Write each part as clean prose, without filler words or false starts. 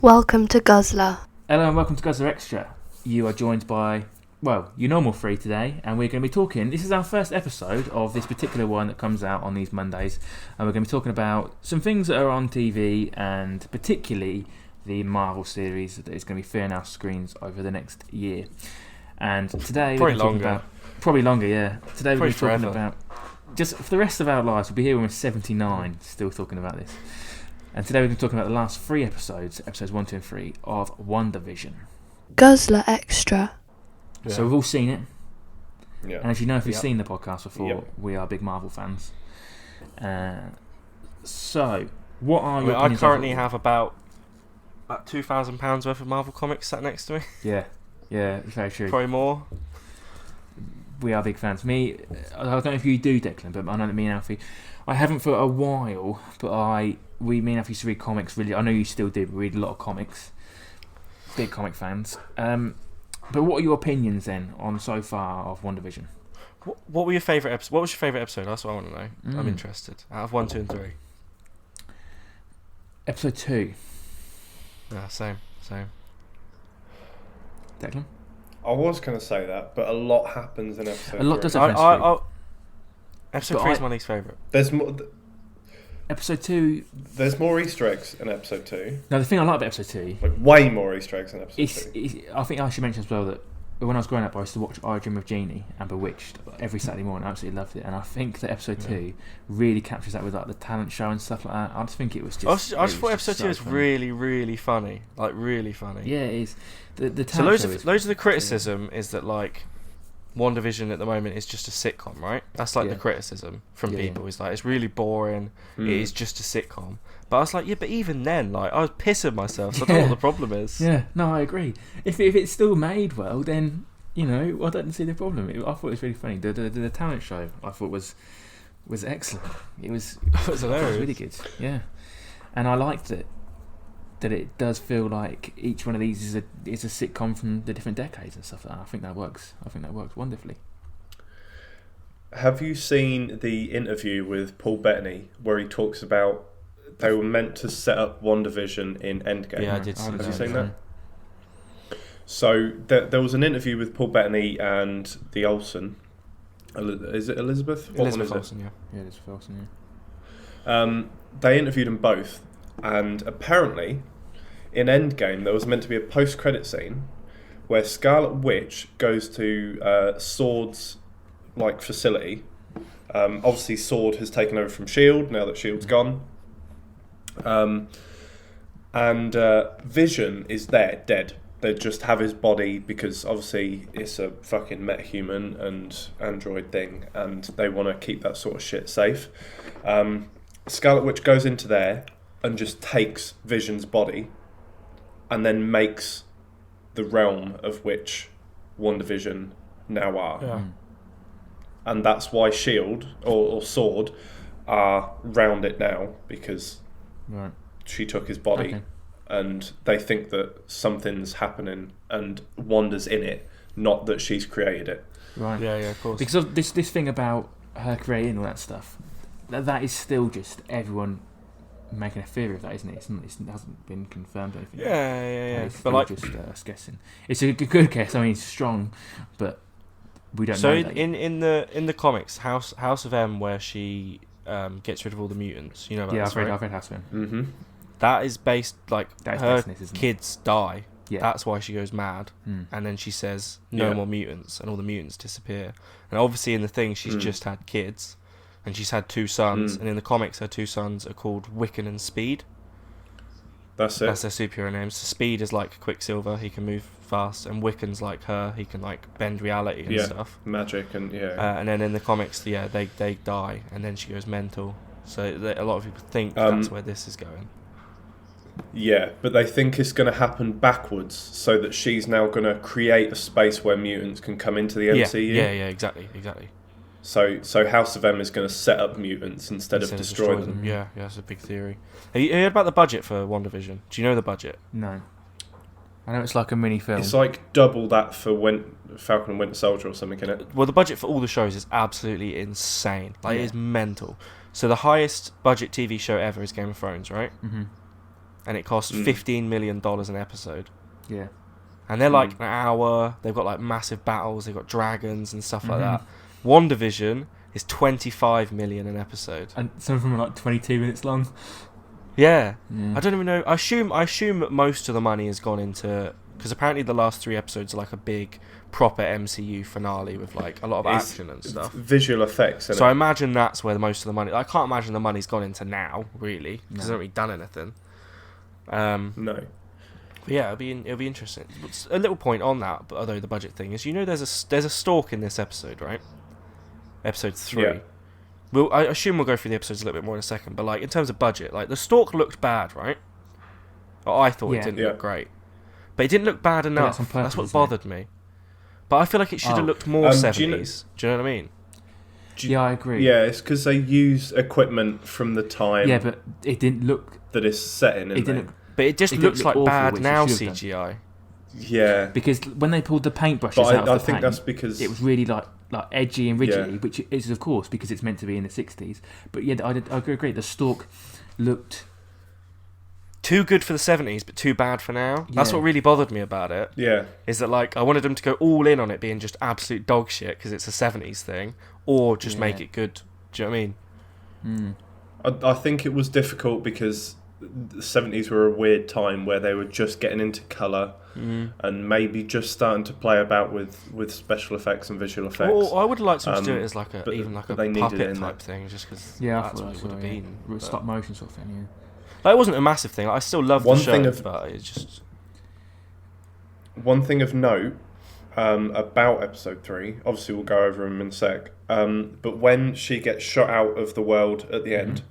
Welcome to Guzzler. Hello and welcome to Guzzler Extra. You are joined by, well, your normal three today, and we're going to be talking. This is our first episode of this particular one that comes out on these Mondays, and we're going to be talking about some things that are on TV, and particularly the Marvel series that is going to be filling our screens over the next year. And today probably we're longer. About, probably longer, yeah. Today we're probably talking about just for the rest of our lives. We'll be here when we're 79, still talking about this. And today we're going to be talking about the last three episodes 1, 2 and 3 of WandaVision. Guzzler Extra. Yeah. So we've all seen it. Yeah. And as you know, if you've Yep. seen the podcast before, Yep. we are big Marvel fans. So, what are I your mean, I opinions currently of- have about £2,000 worth of Marvel comics sat next to me. Yeah, it's very true. Probably more. We are big fans. Me, I don't know if you do, Declan, but I know that me and Alfie, I haven't for a while, but me and Alfie used to read comics, really. I know you still do, but we read a lot of comics. Big comic fans. But what are your opinions then on so far of WandaVision? What were your favourite episodes? What was your favourite episode? That's what I want to know. I'm Mm. interested. Out of 1, 2 and 3. Episode 2. Yeah, same. Declan? I was going to say that, but a lot happens in episode A lot 3. does happen. Episode But 3 is my least favourite. There's more. Episode 2... There's more Easter eggs in episode 2. No, the thing I like about episode 2... Like way more Easter eggs in episode 2. I think I should mention as well that when I was growing up, I used to watch I Dream of Jeannie and Bewitched every Saturday morning. I absolutely loved it, and I think that episode 2 really captures that with like the talent show and stuff like that. I just think it was just. I just thought episode 2 was funny. really, really funny. Like, really funny. Yeah, it is. The So talent show is. loads of the criticism is that, like, WandaVision at the moment is just a sitcom, right? That's like Yeah. the criticism from Yeah, people. It's like, it's really boring. Mm. It is just a sitcom. But I was like, yeah, but even then, like, I was pissing myself. So I don't know what the problem is. Yeah, no, I agree. If it's still made well, then I don't see the problem. I thought it was really funny. The talent show I thought was excellent. It was hilarious. really good. Yeah, and I liked it. That it does feel like each one of these is a sitcom from the different decades and stuff like that. I think that works wonderfully. Have you seen the interview with Paul Bettany where he talks about they were meant to set up WandaVision in Endgame? Yeah, I did see Have that. you seen that? So there was an interview with Paul Bettany and the Olsen. Is it Elizabeth? What Elizabeth one is Olsen, yeah. Yeah, it's Wilson. Yeah. They interviewed them both, and apparently in Endgame there was meant to be a post-credit scene where Scarlet Witch goes to Sword's facility. Obviously Sword has taken over from S.H.I.E.L.D. now that S.H.I.E.L.D.'s gone. And Vision is there, dead. They just have his body because obviously it's a fucking metahuman and android thing, and they want to keep that sort of shit safe. Scarlet Witch goes into there and just takes Vision's body and then makes the realm of which WandaVision now are. Yeah. And that's why S.H.I.E.L.D. or Sword are round it now, because Right. she took his body. Okay. And they think that something's happening and Wanda's in it, not that she's created it. Right. Yeah, of course. Because of this thing about her creating all that stuff, that is still just everyone making a theory of that, isn't it? It hasn't been confirmed or anything. Yeah. It's But still like, just us guessing. It's a good guess. I mean, it's strong, but we don't so know. that yet. in the comics, House of M, where she gets rid of all the mutants, you know about this, right? I've read Houseman. Mm-hmm. That is based, like, That is her based on this, isn't it? kids die. Yeah. That's why she goes mad. And then she says, no Yeah. more mutants, and all the mutants disappear. And obviously in the thing, she's just had kids, and she's had 2 sons, and in the comics, her 2 sons are called Wiccan and Speed. That's it. That's their superhero names. So Speed is like Quicksilver, he can move fast, and Wiccan's like her, he can, like, bend reality and stuff. Magic and yeah. And then in the comics, they die, and then she goes mental. So a lot of people think that's where this is going. Yeah, but they think it's going to happen backwards, so that she's now going to create a space where mutants can come into the MCU. Yeah, exactly. So House of M is going to set up mutants instead of destroy them. Yeah, that's a big theory. Have you heard about the budget for WandaVision? Do you know the budget? No. I know it's like a mini film. It's like double that for Falcon and Winter Soldier or something, isn't it? Well, the budget for all the shows is absolutely insane. Like, it is mental. So the highest budget TV show ever is Game of Thrones, right? Mm-hmm. and it costs $15 million an episode. Yeah. And they're like an hour. They've got like massive battles. They've got dragons and stuff like that. WandaVision is $25 million an episode. And some of them are like 22 minutes long. Yeah. Yeah. I don't even know. I assume that most of the money has gone into, because apparently the last 3 episodes are like a big proper MCU finale with like a lot of action and stuff. Visual effects. So I imagine that's where most of the money. I can't imagine the money's gone into now, really, because they haven't really done anything. No. But yeah, it'll be interesting. A little point on that, but although the budget thing is, there's a stalk in this episode, right? Episode 3. Yeah. Well, I assume we'll go through the episodes a little bit more in a second, but like in terms of budget, like the stalk looked bad, right? Or I thought it didn't look great, but it didn't look bad enough. That's on purpose, what bothered me. But I feel like it should have looked more 70s. Do you know what I mean? Yeah, I agree. Yeah, it's because they use equipment from the time. Yeah, but it didn't look. That it's set in. It didn't. But it just looks like awful, bad which now it should have CGI. Yeah. Because when they pulled the paintbrushes But out of I the think paint, that's because it was really like edgy and ridgy, which is of course because it's meant to be in the 60s. But yeah, I agree. The stalk looked too good for the 70s, but too bad for now. Yeah. That's what really bothered me about it. Yeah. Is that like I wanted them to go all in on it being just absolute dog shit because it's a 70s thing, or just make it good. Do you know what I mean? I think it was difficult because the 70s were a weird time where they were just getting into colour and maybe just starting to play about with special effects and visual effects. Well, I would like them to do it as like a they needed it puppet in type there. thing, just because that's what it would have been. But stop motion sort of thing. Yeah. Like, it wasn't a massive thing. I still love the show, but it's just one thing of note about episode 3. Obviously, we'll go over them in a sec. But when she gets shot out of the world at the end.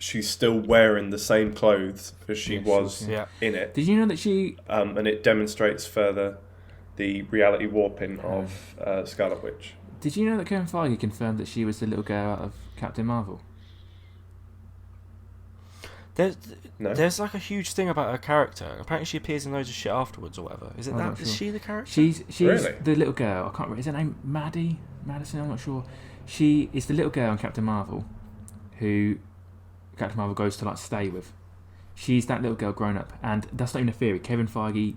She's still wearing the same clothes as she was in it. Did you know that she... and it demonstrates further the reality warping of Scarlet Witch. Did you know that Kevin Feige confirmed that she was the little girl out of Captain Marvel? There's like a huge thing about her character. Apparently she appears in loads of shit afterwards or whatever. Is it that? Is she the character? She's Really? the little girl. I can't remember. Is her name Madison? I'm not sure. She is the little girl in Captain Marvel who Captain Marvel goes to like stay with. She's that little girl grown up, and that's not even a theory. Kevin Feige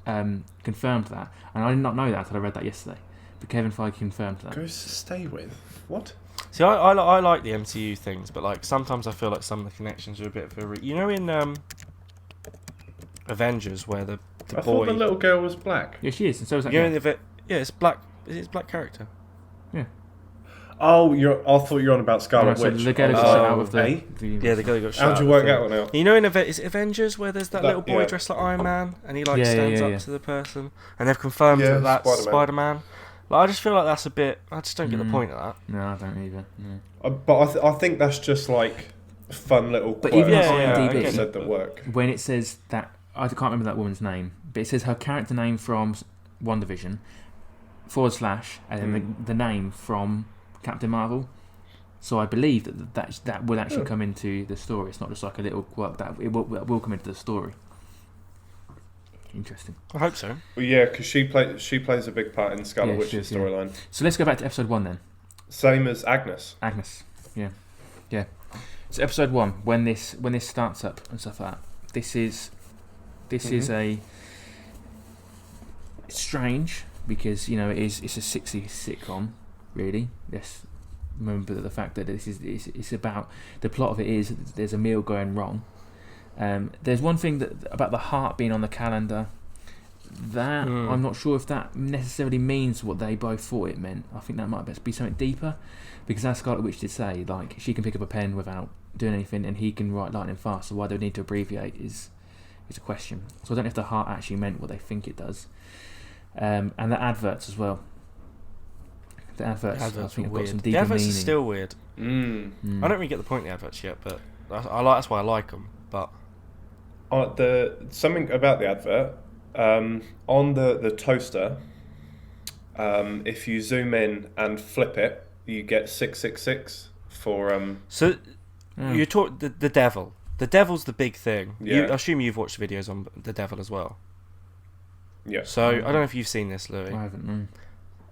confirmed that, and I did not know that until I read that yesterday. But Kevin Feige confirmed that. Goes to stay with? What? See, I like the MCU things, but like sometimes I feel like some of the connections are a bit of a... in Avengers where the I boy... thought the little girl was black. Yeah, she is, and so is that. You know, guy. it's black. It's black character. Yeah. Oh, I thought you were on about Scarlet So Witch. the girl who got shot out of the Yeah, the girl who got shot. How'd you work that one out? You know, is it Avengers where there's that little boy dressed like Iron Man and he like stands up to the person, and they've confirmed that that's Spider-Man. Like, I just feel like that's a bit... I just don't get the point of that. No, I don't either. No. But I think that's just like fun little quirks. But even on IMDb, said that work. When it says that... I can't remember that woman's name, but it says her character name from WandaVision / and then the name from Captain Marvel. So I believe that will actually come into the story. It's not just like a little quirk, that it will come into the story. Interesting. I hope so. Well, yeah, because she plays a big part in Scarlet Witch's storyline. So let's go back to episode 1 then. Same as Agnes. Yeah. So episode 1, when this starts up and stuff like that, this is it's strange because it's a 60s sitcom, really. Yes. Remember the fact that it's about the plot of it is there's a meal going wrong. There's one thing about the heart being on the calendar that I'm not sure if that necessarily means what they both thought it meant. I think that might be something deeper, because as Scarlet Witch did say, like, she can pick up a pen without doing anything and he can write lightning fast, so why they need to abbreviate is a question. So I don't know if the heart actually meant what they think it does. And the adverts as well. The adverts I think have got some deeper The adverts meaning. are still weird. I don't really get the point of the adverts yet, but that's why I like them. But something about the advert on the toaster. If you zoom in and flip it, you get 666 for. You talk the devil. The devil's the big thing. Yeah. I assume you've watched videos on the devil as well. Yeah. So I don't know if you've seen this, Louis. I haven't. No.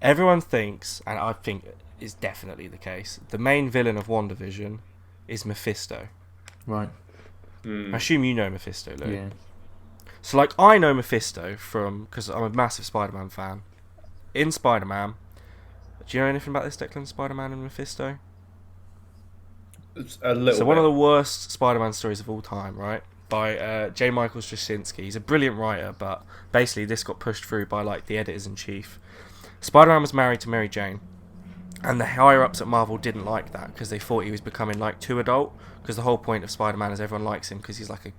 Everyone thinks, and I think it's definitely the case, the main villain of WandaVision is Mephisto. Right. I assume you know Mephisto, Lou. Yeah. So, like, I know Mephisto because I'm a massive Spider-Man fan. In Spider-Man, do you know anything about this, Declan? Spider-Man and Mephisto? A little. So, one of the worst Spider-Man stories of all time, right? By J. Michael Straczynski. He's a brilliant writer, but basically this got pushed through by, like, the editors-in-chief. Spider-Man was married to Mary Jane, and the higher-ups at Marvel didn't like that because they thought he was becoming, like, too adult, because the whole point of Spider-Man is everyone likes him because he's, like, a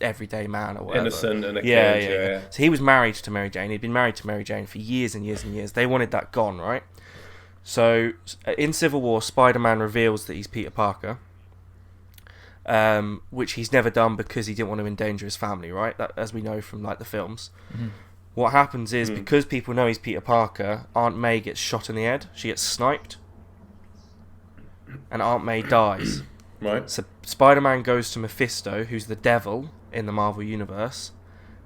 everyday man or whatever. Innocent and a kid. Yeah. So he was married to Mary Jane. He'd been married to Mary Jane for years and years and years. They wanted that gone, right? So in Civil War, Spider-Man reveals that he's Peter Parker, which he's never done because he didn't want to endanger his family, right? That, as we know from like the films. Mm-hmm. What happens is because people know he's Peter Parker, Aunt May gets shot in the head. She gets sniped, and Aunt May dies. Right. So Spider-Man goes to Mephisto, who's the devil in the Marvel Universe,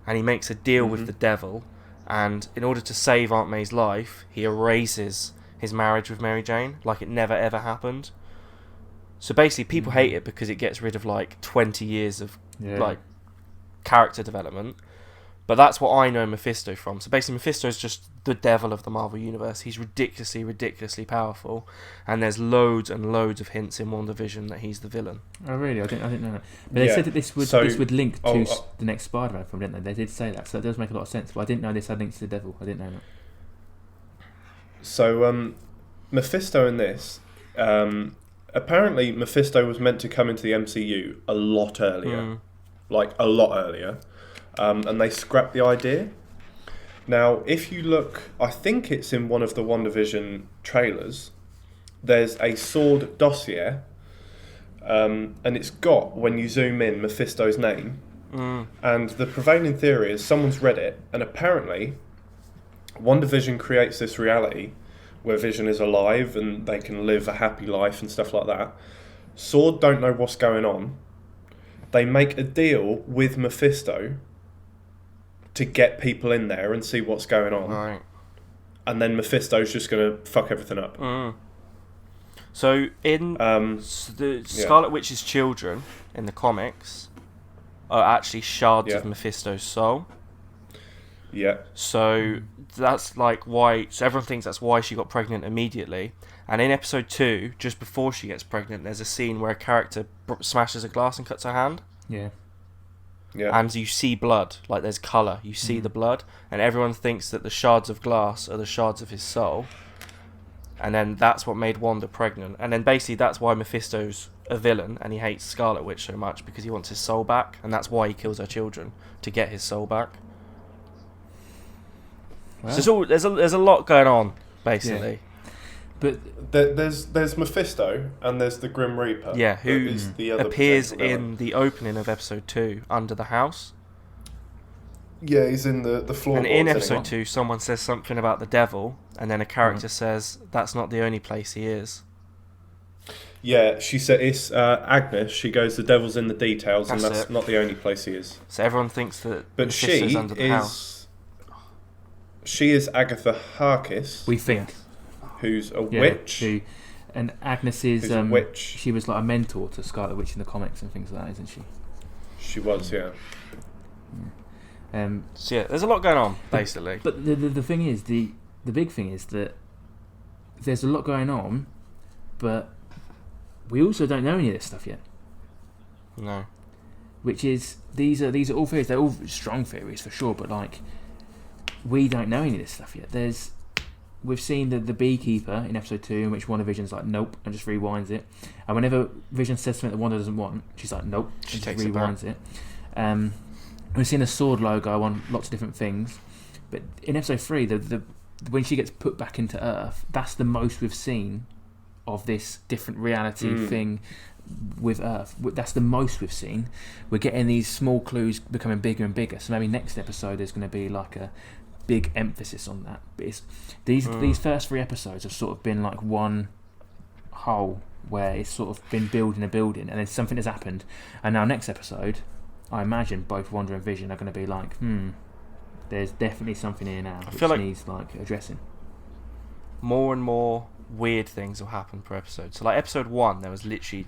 and he makes a deal with the devil, and in order to save Aunt May's life, he erases his marriage with Mary Jane, like it never ever happened. So basically people hate it because it gets rid of like 20 years of like character development. But that's what I know Mephisto from. So basically Mephisto's just the devil of the Marvel Universe. He's ridiculously powerful. And there's loads and loads of hints in WandaVision that he's the villain. Oh, really? I didn't know that. But they said that this would link to the next Spider-Man film, didn't they? They did say that. So it does make a lot of sense. But I didn't know this had links to the devil. I didn't know that. So, Mephisto in this... apparently Mephisto was meant to come into the MCU a lot earlier. Like, a lot earlier. And they scrapped the idea. Now, if you look, I think it's in one of the WandaVision trailers, there's a sword dossier, and it's got, when you zoom in, Mephisto's name. And the prevailing theory is someone's read it, and apparently WandaVision creates this reality where Vision is alive and they can live a happy life and stuff like that. Sword don't know what's going on. They make a deal with Mephisto to get people in there and see what's going on. Right. And then Mephisto's just going to fuck everything up. So in the Scarlet Witch's children in the comics are actually shards of Mephisto's soul. Yeah. So that's like why... So everyone thinks that's why she got pregnant immediately. And in episode 2, just before she gets pregnant, there's a scene where a character smashes a glass and cuts her hand. Yeah. Yeah. And you see blood, like there's colour. You see the blood, and everyone thinks that the shards of glass are the shards of his soul. And then that's what made Wanda pregnant. And then basically that's why Mephisto's a villain, and he hates Scarlet Witch so much, because he wants his soul back, and that's why he kills her children, to get his soul back. Well, so there's a lot going on, basically. Yeah. But there's Mephisto and there's the Grim Reaper. Yeah, who is the other appears in the opening of episode 2 under the house. Yeah, he's in the floor. And in episode 2, someone says something about the devil, and then a character says that's not the only place he is. Yeah, she said it's Agnes. She goes, the devil's in the details, and that's not the only place he is. So everyone thinks that but Mephisto's under the house. She is Agatha Harkness. We think. Who's a witch. And Agnes is a witch. She was like a mentor to Scarlet Witch in the comics and things like that, isn't she? She was, yeah. So yeah, there's a lot going on, basically. But the thing is, the big thing is that there's a lot going on, but we also don't know any of this stuff yet. No. Which is these are all theories. They're all strong theories for sure, but like we don't know any of this stuff yet. We've seen the beekeeper in episode 2, in which WandaVision's like, nope, and just rewinds it. And whenever Vision says something that Wanda doesn't want, she's like, nope, she just takes rewinds it. We've seen a sword logo on lots of different things, but in episode 3, when she gets put back into Earth, that's the most we've seen of this different reality thing with Earth. That's the most we've seen. We're getting these small clues becoming bigger and bigger. So maybe next episode there's going to be like a big emphasis on that. But these first 3 episodes have sort of been like one whole where it's sort of been building, and then something has happened, and now next episode I imagine both Wanda and Vision are going to be like, there's definitely something here now which needs like addressing. More and more weird things will happen per episode. So like episode 1, there was literally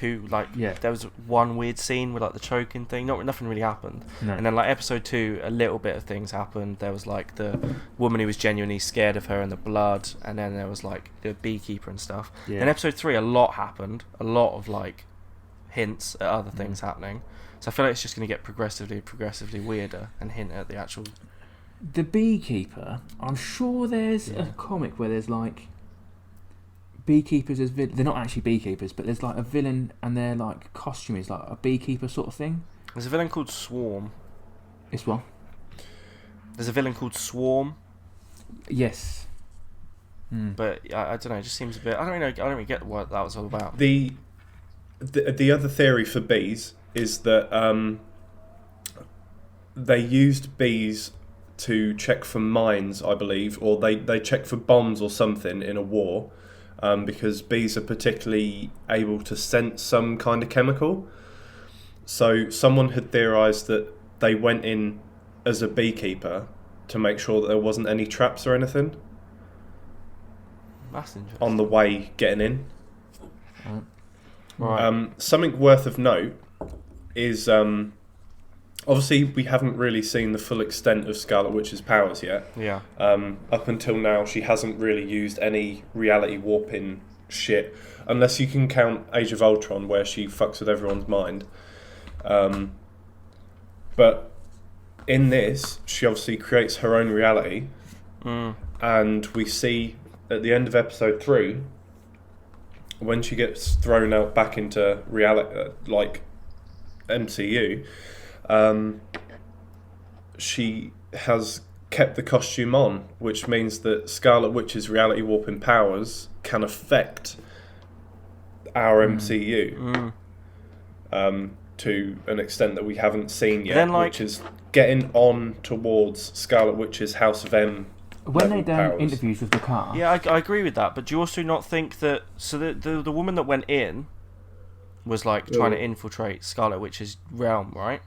there was one weird scene with like the choking thing. Nothing really happened. No. And then like episode 2, a little bit of things happened. There was like the woman who was genuinely scared of her and the blood, and then there was like the beekeeper and stuff. Yeah. In episode 3, a lot happened. A lot of like hints at other things happening. So I feel like it's just going to get progressively weirder and hint at the actual. The beekeeper. I'm sure there's a comic where there's like beekeepers as they're not actually beekeepers, but there's like a villain and their like costume is like a beekeeper sort of thing. There's a villain called Swarm. It's what? There's a villain called Swarm. Yes. But I don't know. It just seems a bit. I don't really get what that was all about. The other theory for bees is that they used bees to check for mines, I believe, or they check for bombs or something in a war. Because bees are particularly able to sense some kind of chemical. So someone had theorised that they went in as a beekeeper to make sure that there wasn't any traps or anything That's interesting. on the way getting in. Right. Something worth of note is obviously we haven't really seen the full extent of Scarlet Witch's powers yet. Yeah. Up until now, she hasn't really used any reality warping shit, unless you can count Age of Ultron, where she fucks with everyone's mind. But in this, she obviously creates her own reality, and we see at the end of episode 3, when she gets thrown out back into reality, like MCU. She has kept the costume on, which means that Scarlet Witch's reality warping powers can affect our MCU to an extent that we haven't seen yet, Then, which is getting on towards Scarlet Witch's House of M. When they done powers. interviews with the car, Yeah, I agree with that. But do you also not think that the woman that went in was like trying to infiltrate Scarlet Witch's realm, right?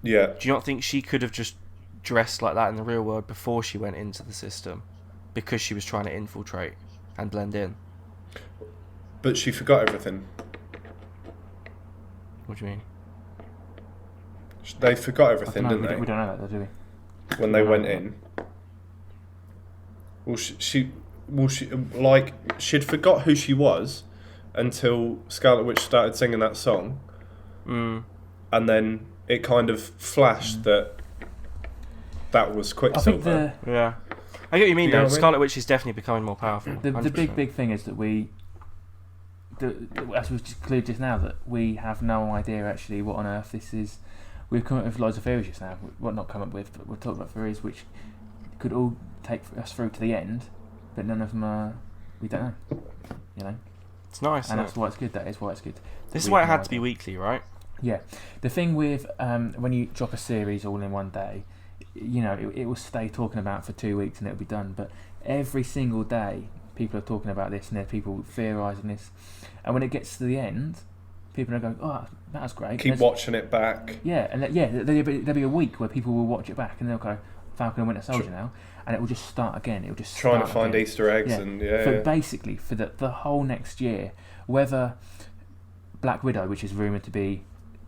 Yeah. Do you not think she could have just dressed like that in the real world before she went into the system, because she was trying to infiltrate and blend in? But she forgot everything. What do you mean? They forgot everything, No, didn't they? we don't know that, do we? When they went in. Well, she'd forgot who she was until Scarlet Witch started singing that song, and then it kind of flashed that was Quicksilver. Yeah, I get what you mean. You know Though what I mean? Scarlet Witch is definitely becoming more powerful. The 100%. big thing is that as was just clear just now, that we have no idea actually what on earth this is. We've come up with loads of theories just now. Well, not come up with, but we're talking about theories which could all take us through to the end, but none of them are. We don't know. You know. It's nice, And isn't that's it? why it's good. That is why it's good. This is We why it have had no to be idea. weekly, right? Yeah, the thing with when you drop a series all in one day, you know, it will stay talking about for 2 weeks and it'll be done. But every single day, people are talking about this and there's people theorising this, and when it gets to the end, people are going, "Oh, that was great." Keep watching it back. Yeah, and there'll be a week where people will watch it back and they'll go, "Falcon and Winter Soldier now," and it will just start again. It will just Trying to start find again. Easter eggs For basically for the whole next year, whether Black Widow, which is rumoured to be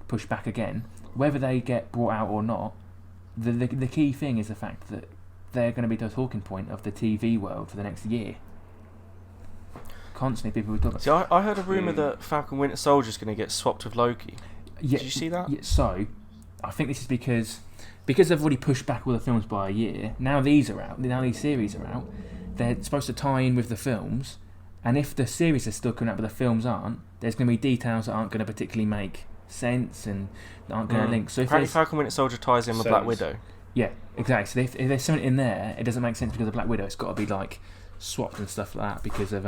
pushed back again, whether they get brought out or not, the key thing is the fact that they're going to be the talking point of the TV world for the next year. Constantly people will talk about. See, I heard a rumour that Falcon Winter Soldier is going to get swapped with Loki. Yeah, Did you see that? Yeah, so, I think this is because they've already pushed back all the films by a year. Now these are out. Now these series are out. They're supposed to tie in with the films, and if the series are still coming out but the films aren't, there's going to be details that aren't going to particularly make sense and aren't going to link. So if Apparently there's, Falcon Winter Soldier ties in with Black Widow. yeah, exactly. So if there's something in there, it doesn't make sense because of Black Widow. It's got to be like swapped and stuff like that because of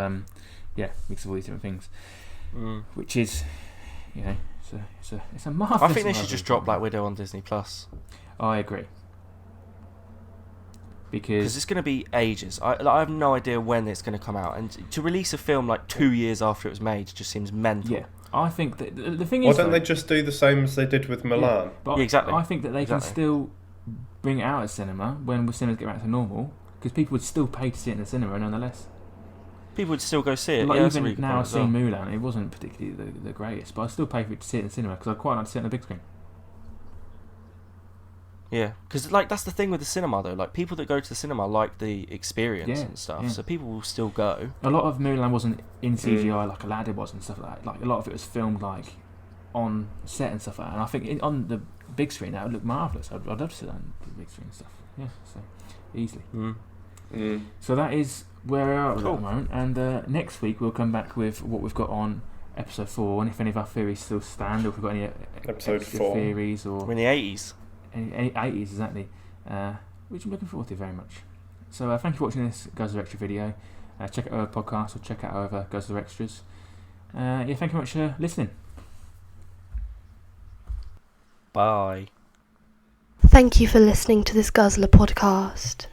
because of all these different things, which is, you know, it's a marvelous. I think they should just drop Black Widow on Disney Plus. I agree. Because it's going to be ages. I have no idea when it's going to come out, and to release a film like 2 years after it was made just seems mental. Yeah, I think that the thing Why is, don't they just do the same as they did with Milan? but Yeah, exactly. I think that they can still bring it out at cinema when cinemas get back to normal, because people would still pay to see it in the cinema nonetheless. People would still go see it. Like Yeah, that's a really even good now, point I've as seen well. Mulan. It wasn't particularly the greatest, but I still pay for it to see it in the cinema because I quite like to see it on the big screen. Yeah, because like that's the thing with the cinema though. Like people that go to the cinema like the experience Yeah, and stuff, yeah. so people will still go. A lot of Mulan wasn't in CGI like Aladdin was and stuff like that. Like a lot of it was filmed like on set and stuff like that. And I think on the big screen that would look marvellous. I'd love to see that on the big screen and stuff. Yeah, so easily. So that is where we are at the moment. And next week we'll come back with what we've got on episode 4, and if any of our theories still stand, or if we've got any Episode extra 4. theories or We're in the 80s. any 80s exactly, which I'm looking forward to very much. So thank you for watching this Guzzler Extra video. Check out our podcast or check out our other Guzzler Extras. Thank you very much for listening. Bye. Thank you for listening to this Guzzler podcast.